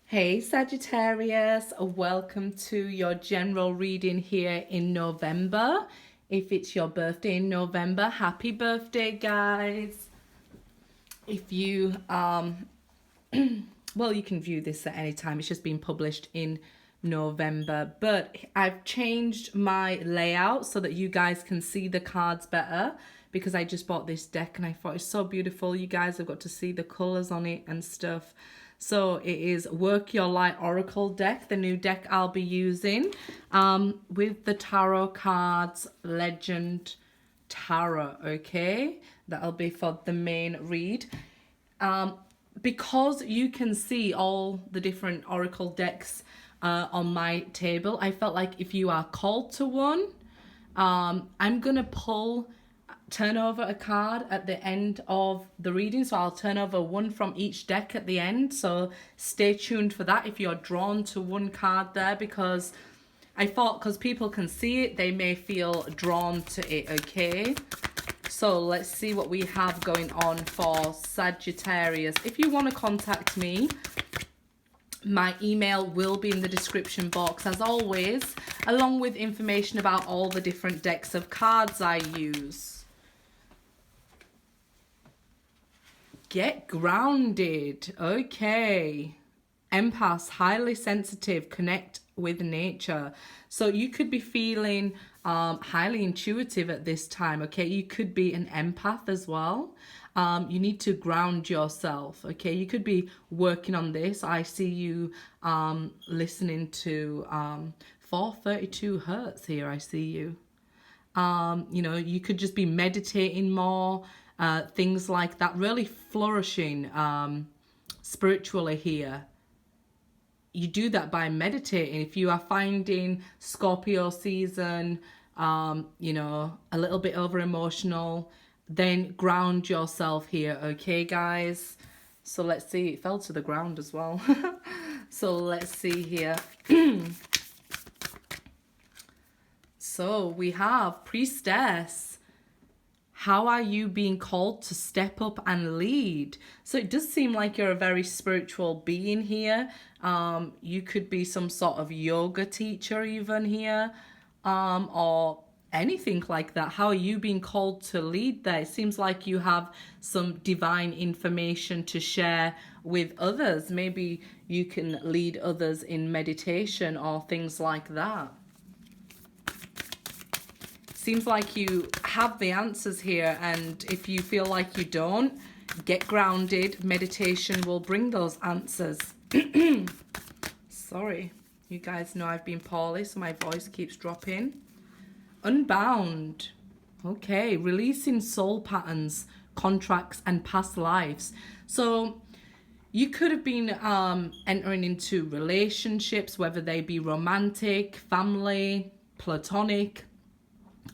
Hey Sagittarius, welcome to your general reading here in November. If it's your birthday in November, happy birthday, guys. If you, well, you can view this at any time. It's just been published in November, but I've changed my layout so that you guys can see the cards better because I just bought this deck and I thought it's so beautiful. You guys have got to see the colors on it and stuff. So it is Work Your Light Oracle deck, the new deck I'll be using with the tarot cards Legend Tarot, okay? That'll be for the main read. Because you can see all the different oracle decks on my table, I felt like if you are called to one, I'm going to turn over a card at the end of the reading. So I'll turn over one from each deck at the end. So stay tuned for that if you're drawn to one card there, because I thought because people can see it, they may feel drawn to it, okay? So let's see what we have going on for Sagittarius. If you want to contact me, my email will be in the description box as always, along with information about all the different decks of cards I use. Get grounded. Okay. Empaths, highly sensitive, connect with nature. So you could be feeling highly intuitive at this time, okay? You could be an empath as well. You need to ground yourself, okay? You could be working on this. I see you listening to 432 hertz here. I see you. You know, you could just be meditating more, things like that, really flourishing spiritually here. You do that by meditating. If you are finding Scorpio season, you know, a little bit over emotional, then ground yourself here, okay, guys? So let's see. It fell to the ground as well. So let's see here. So we have Priestess. How are you being called to step up and lead? So it does seem like you're a very spiritual being here. You could be some sort of yoga teacher even here, or anything like that. How are you being called to lead there? It seems like you have some divine information to share with others. Maybe you can lead others in meditation or things like that. Seems like you have the answers here, and if you feel like you don't, get grounded. Meditation will bring those answers. Sorry, you guys know I've been poorly, so my voice keeps dropping. Unbound. Okay, releasing soul patterns, contracts, and past lives. So you could have been entering into relationships, whether they be romantic, family, platonic,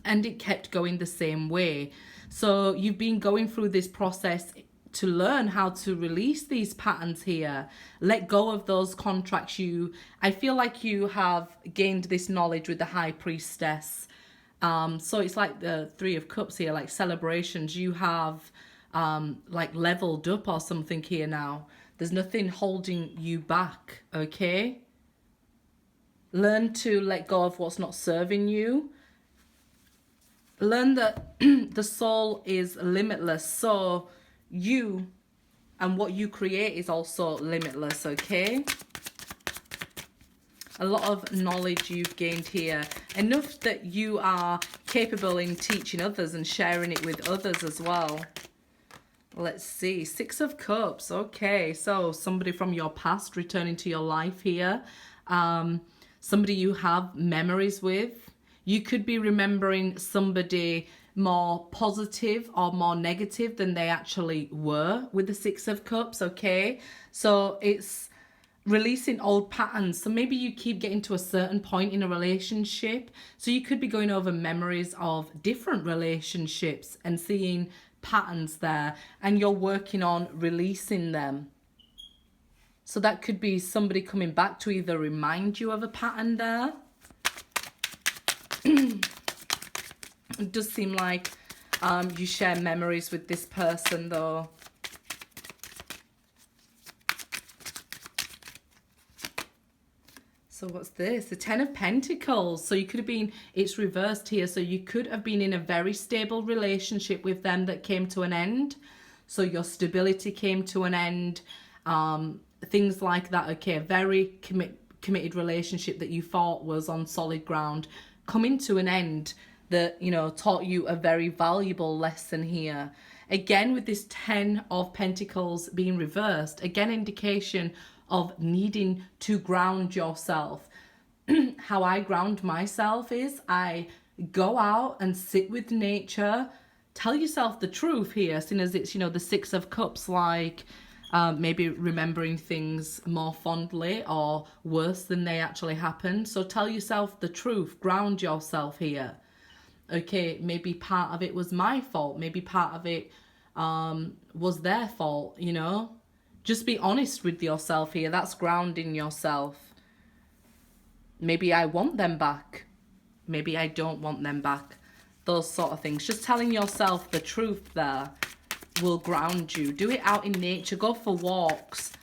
and it kept going the same way. So you've been going through this process to learn how to release these patterns here, let go of those contracts. I feel like you have gained this knowledge with the High Priestess. So it's like the Three of Cups here, like celebrations. You have like leveled up or something here now. There's nothing holding you back, okay? Learn to let go of what's not serving you. Learn that the soul is limitless, so you and what you create is also limitless, okay? A lot of knowledge you've gained here, enough that you are capable in teaching others and sharing it with others as well. Let's see, Six of Cups. Okay, so somebody from your past returning to your life here. Somebody you have memories with. You could be remembering somebody more positive or more negative than they actually were with the Six of Cups, okay? So it's releasing old patterns. So maybe you keep getting to a certain point in a relationship. So you could be going over memories of different relationships and seeing patterns there, and you're working on releasing them. So that could be somebody coming back to either remind you of a pattern there. It does seem like you share memories with this person though. So what's this? The Ten of Pentacles. So you could have been, it's reversed here. So you could have been in a very stable relationship with them that came to an end. So your stability came to an end. Things like that. Okay, a very committed relationship that you thought was on solid ground coming to an end that, you know, taught you a very valuable lesson here. Again, with this Ten of Pentacles being reversed, again, indication of needing to ground yourself. How I ground myself is I go out and sit with nature. Tell yourself the truth here, seeing as it's, you know, the Six of Cups, like maybe remembering things more fondly or worse than they actually happened. So tell yourself the truth, ground yourself here. Okay, maybe part of it was my fault. Maybe part of it was their fault, you know. Just be honest with yourself here. That's grounding yourself. Maybe I want them back. Maybe I don't want them back. Those sort of things. Just telling yourself the truth there will ground you. Do it out in nature. Go for walks.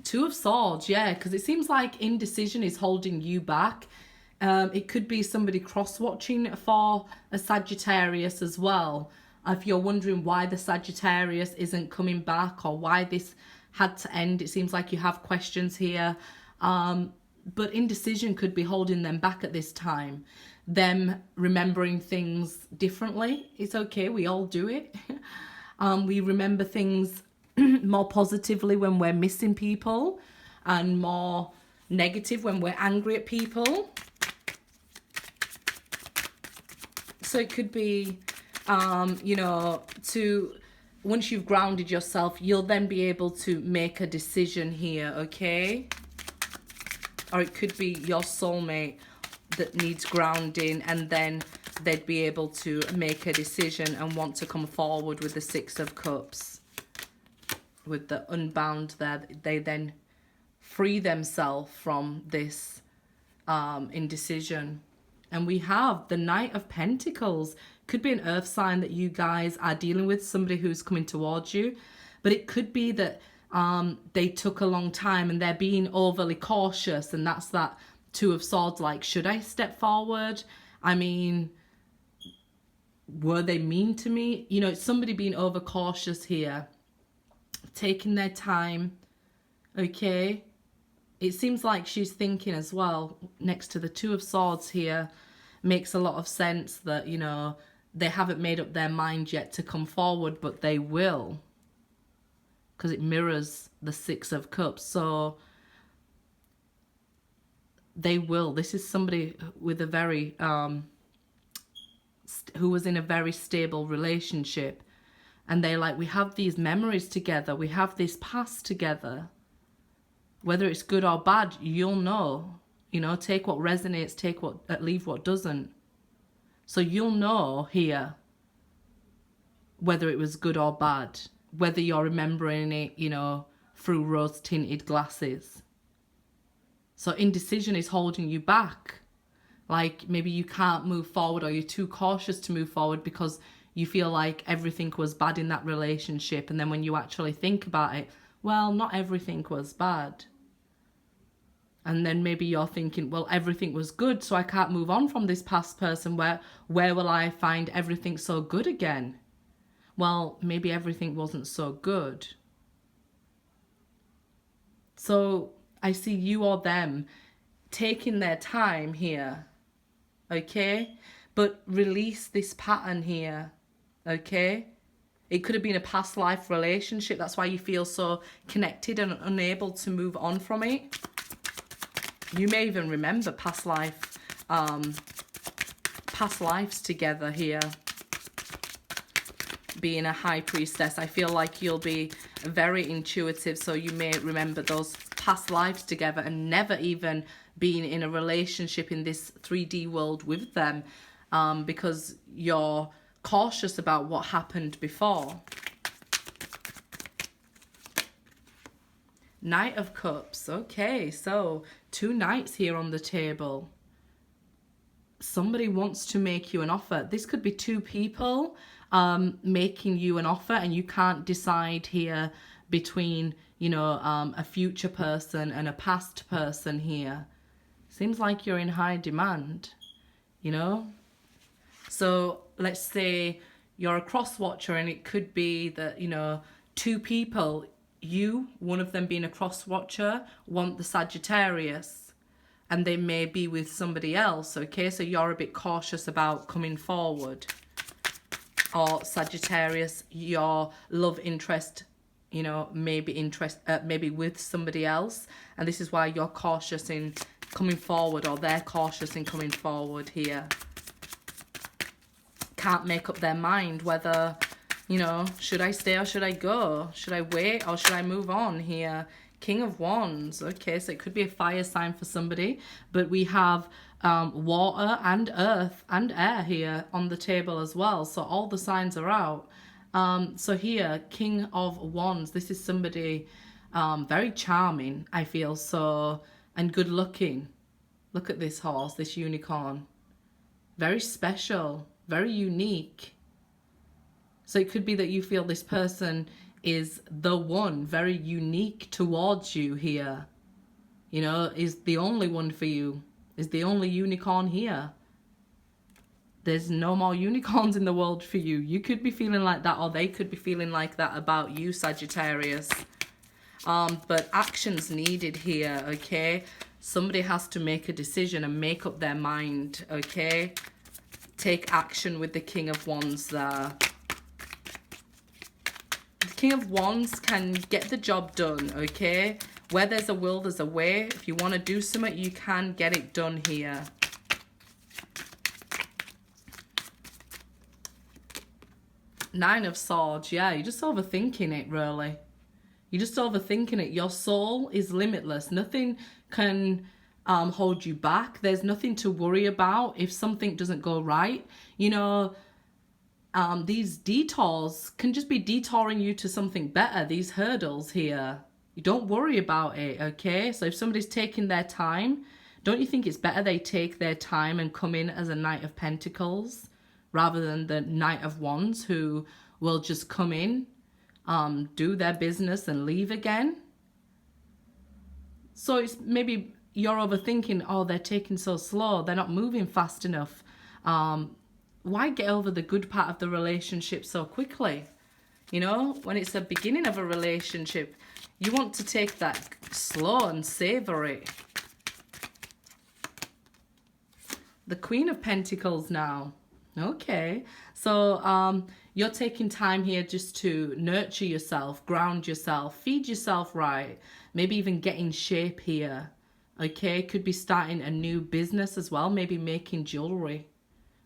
Two of Swords, yeah, because it seems like indecision is holding you back. It could be somebody cross-watching for a Sagittarius as well. If you're wondering why the Sagittarius isn't coming back or why this had to end, it seems like you have questions here. But indecision could be holding them back at this time. Them remembering things differently. It's okay, we all do it. We remember things more positively when we're missing people and more negative when we're angry at people. So it could be, you know, once you've grounded yourself, you'll then be able to make a decision here, okay? Or it could be your soulmate that needs grounding, and then they'd be able to make a decision and want to come forward with the Six of Cups. With the unbound there, they then free themselves from this indecision. And we have the Knight of Pentacles. Could be an earth sign that you guys are dealing with, somebody who's coming towards you. But it could be that they took a long time and they're being overly cautious. And that's that Two of Swords, like, should I step forward? I mean, were they mean to me? You know, it's somebody being overcautious here. Taking their time, okay? It seems like she's thinking as well, next to the Two of Swords here, makes a lot of sense that, you know, they haven't made up their mind yet to come forward, but they will. Because it mirrors the Six of Cups. So they will. This is somebody with a very, who was in a very stable relationship. And they like, we have these memories together. We have this past together. Whether it's good or bad, you'll know. You know, take what resonates, leave what doesn't. So you'll know here whether it was good or bad. Whether you're remembering it, you know, through rose-tinted glasses. So indecision is holding you back. Like, maybe you can't move forward, or you're too cautious to move forward because you feel like everything was bad in that relationship. And then when you actually think about it, well, not everything was bad. And then maybe you're thinking, well, everything was good, so I can't move on from this past person. Where will I find everything so good again? Well, maybe everything wasn't so good. So I see you or them taking their time here, okay? But release this pattern here, okay? It could have been a past life relationship. That's why you feel so connected and unable to move on from it. You may even remember past lives together here. Being a high priestess, I feel like you'll be very intuitive, so you may remember those past lives together and never even being in a relationship in this 3D world with them, because you're cautious about what happened before. Knight of Cups. Okay, so 2 knights here on the table. Somebody wants to make you an offer. This could be 2 people making you an offer, and you can't decide here between, you know, a future person and a past person here. Seems like you're in high demand, you know. So let's say you're a cross watcher, and it could be that, you know, two people, you, one of them being a cross watcher, want the Sagittarius, and they may be with somebody else, okay? So you're a bit cautious about coming forward. Or Sagittarius, your love interest, you know, maybe with somebody else, and this is why you're cautious in coming forward, or they're cautious in coming forward here. Can't make up their mind whether, you know, should I stay or should I go? Should I wait or should I move on here? King of Wands. Okay, so it could be a fire sign for somebody, but we have water and earth and air here on the table as well. So all the signs are out. So here, King of Wands. This is somebody very charming, I feel, so, and good looking. Look at this horse, this unicorn. Very special, very unique. So it could be that you feel this person is the one, very unique towards you here. You know, is the only one for you, is the only unicorn here. There's no more unicorns in the world for you. You could be feeling like that, or they could be feeling like that about you, Sagittarius. But action's needed here, okay? Somebody has to make a decision and make up their mind, okay? Take action with the King of Wands there. The King of Wands can get the job done, okay? Where there's a will, there's a way. If you want to do something, you can get it done here. Nine of Swords, yeah, you're just overthinking it, really. You're just overthinking it. Your soul is limitless. Nothing can hold you back. There's nothing to worry about if something doesn't go right. You know, these detours can just be detouring you to something better. These hurdles here. You don't worry about it, okay? So if somebody's taking their time, don't you think it's better they take their time and come in as a Knight of Pentacles rather than the Knight of Wands, who will just come in, do their business and leave again? So it's maybe you're overthinking, oh, they're taking so slow, they're not moving fast enough. Why get over the good part of the relationship so quickly? You know, when it's the beginning of a relationship, you want to take that slow and savor it. The Queen of Pentacles now. Okay, so you're taking time here just to nurture yourself, ground yourself, feed yourself right, maybe even get in shape here. Okay, could be starting a new business as well, maybe making jewelry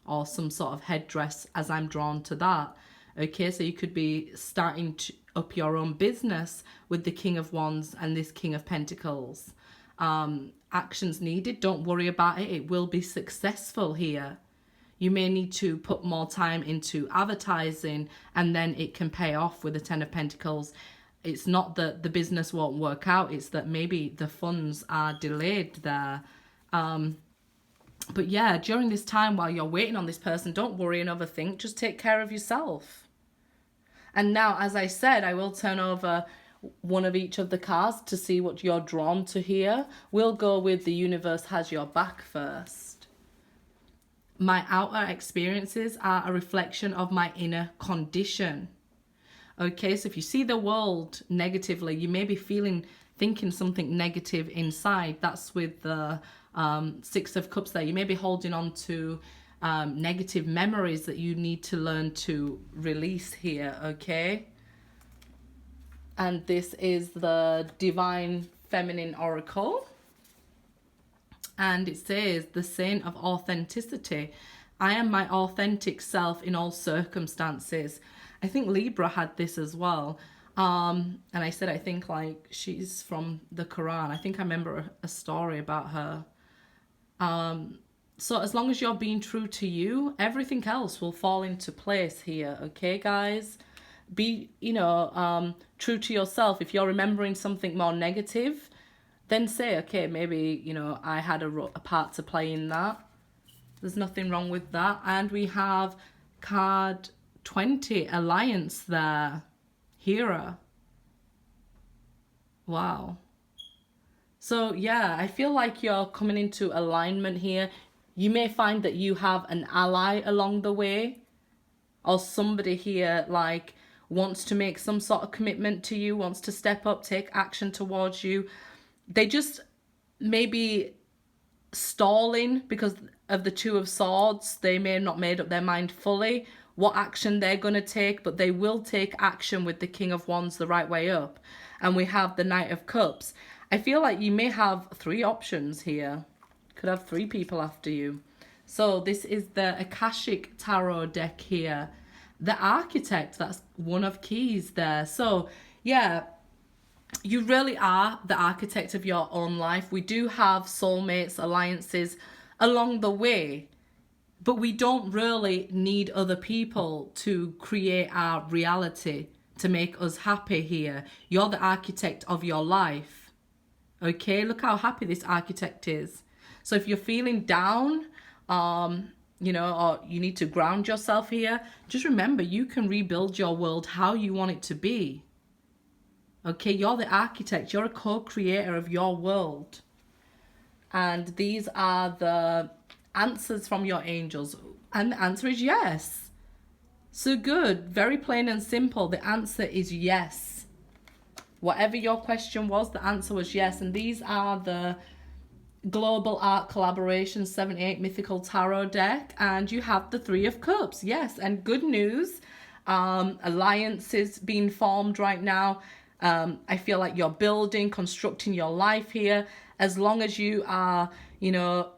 or some sort of headdress, as I'm drawn to that. Okay, so you could be starting up your own business with the King of Wands and this King of Pentacles. Actions needed, don't worry about it, it will be successful here. You may need to put more time into advertising, and then it can pay off with the Ten of Pentacles. It's not that the business won't work out, it's that maybe the funds are delayed there. But yeah, during this time while you're waiting on this person, don't worry and overthink, just take care of yourself. And now, as I said, I will turn over one of each of the cards to see what you're drawn to here. We'll go with the universe has your back first. My outer experiences are a reflection of my inner condition. Okay, so if you see the world negatively, you may be thinking something negative inside. That's with the Six of Cups there. You may be holding on to negative memories that you need to learn to release here, okay? And this is the Divine Feminine Oracle. And it says, the Saint of Authenticity. I am my authentic self in all circumstances. I think Libra had this as well. And I said, I think like she's from the Quran. I think I remember a story about her. So as long as you're being true to you, everything else will fall into place here. Okay, guys? Be, true to yourself. If you're remembering something more negative, then say, okay, maybe, I had a part to play in that. There's nothing wrong with that. And we have card 20, Alliance there. Hera. Wow. So yeah, I feel like you're coming into alignment here. You may find that you have an ally along the way, or somebody here like wants to make some sort of commitment to you, wants to step up, take action towards you. They just maybe stalling because of the Two of Swords. They may have not made up their mind fully what action they're going to take, but they will take action with the King of Wands the right way up. And we have the Knight of Cups. I feel like you may have three options here. Could have three people after you. So this is the Akashic Tarot deck here. The Architect, that's one of keys there. So yeah, you really are the architect of your own life. We do have soulmates, alliances along the way, but we don't really need other people to create our reality, to make us happy here. You're the architect of your life. Okay, look how happy this architect is. So if you're feeling down, you know, or you need to ground yourself here, just remember you can rebuild your world how you want it to be. Okay, you're the architect. You're a co-creator of your world. And these are the answers from your angels. And the answer is yes. So good. Very plain and simple. The answer is yes. Whatever your question was, the answer was yes. And these are the Global Art Collaboration 78 Mythical Tarot deck. And you have the Three of Cups. Yes. And good news. Alliances being formed right now. I feel like you're building, constructing your life here. As long as you are, you know,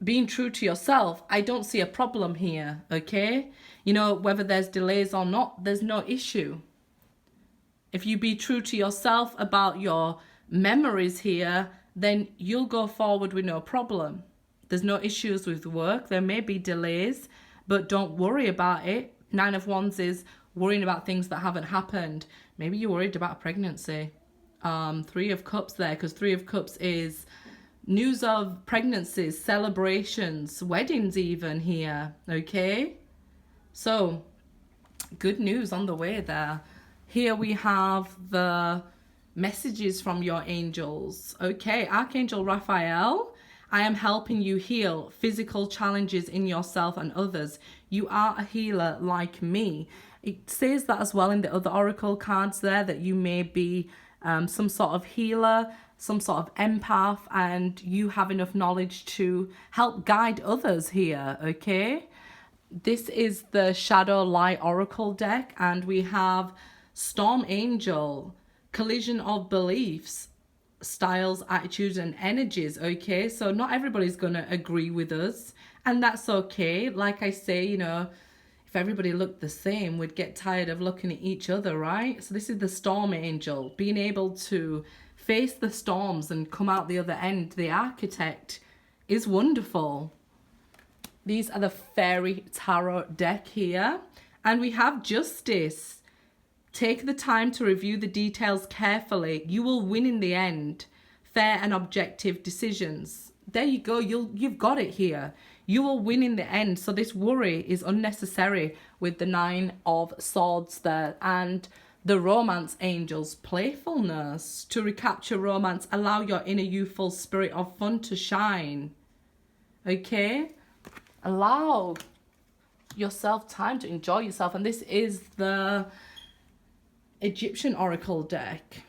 being true to yourself, I don't see a problem here, okay? You know, whether there's delays or not, there's no issue. If you be true to yourself about your memories here, then you'll go forward with no problem. There's no issues with work. There may be delays, but don't worry about it. Nine of Wands is worrying about things that haven't happened. Maybe you're worried about a pregnancy. Three of Cups there, because Three of Cups is news of pregnancies, celebrations, weddings even here, okay? So, good news on the way there. Here we have the messages from your angels. Okay, Archangel Raphael, I am helping you heal physical challenges in yourself and others. You are a healer like me. It says that as well in the other oracle cards there, that you may be some sort of healer, some sort of empath, and you have enough knowledge to help guide others here, okay? This is the Shadow Light Oracle deck, and we have Storm Angel, collision of beliefs, styles, attitudes, and energies, okay? So not everybody's going to agree with us, and that's okay. Like I say, you know, if everybody looked the same, we'd get tired of looking at each other, right? So this is the Storm Angel, being able to face the storms and come out the other end. The Architect is wonderful. These are the Fairy Tarot deck here. And we have Justice. Take the time to review the details carefully. You will win in the end. Fair and objective decisions. There you go. You've got it here. You will win in the end. So this worry is unnecessary with the Nine of Swords there. And the Romance Angels, playfulness. To recapture romance, allow your inner youthful spirit of fun to shine. Okay? Allow yourself time to enjoy yourself. And this is the Egyptian Oracle deck.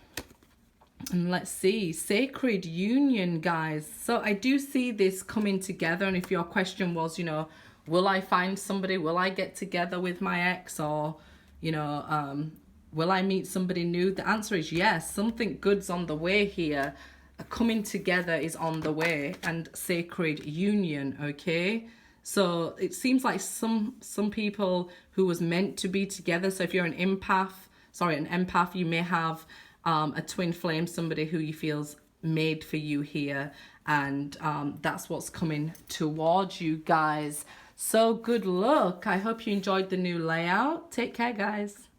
And let's see, Sacred Union, guys. So I do see this coming together. And if your question was, you know, will I find somebody? Will I get together with my ex? Or, you know, will I meet somebody new? The answer is yes. Something good's on the way here. A coming together is on the way. And Sacred Union, okay? So it seems like some people who was meant to be together. So if you're an empath, you may have a twin flame, somebody who you feel's made for you here, and that's what's coming towards you guys. So good luck. I hope you enjoyed the new layout. Take care, guys.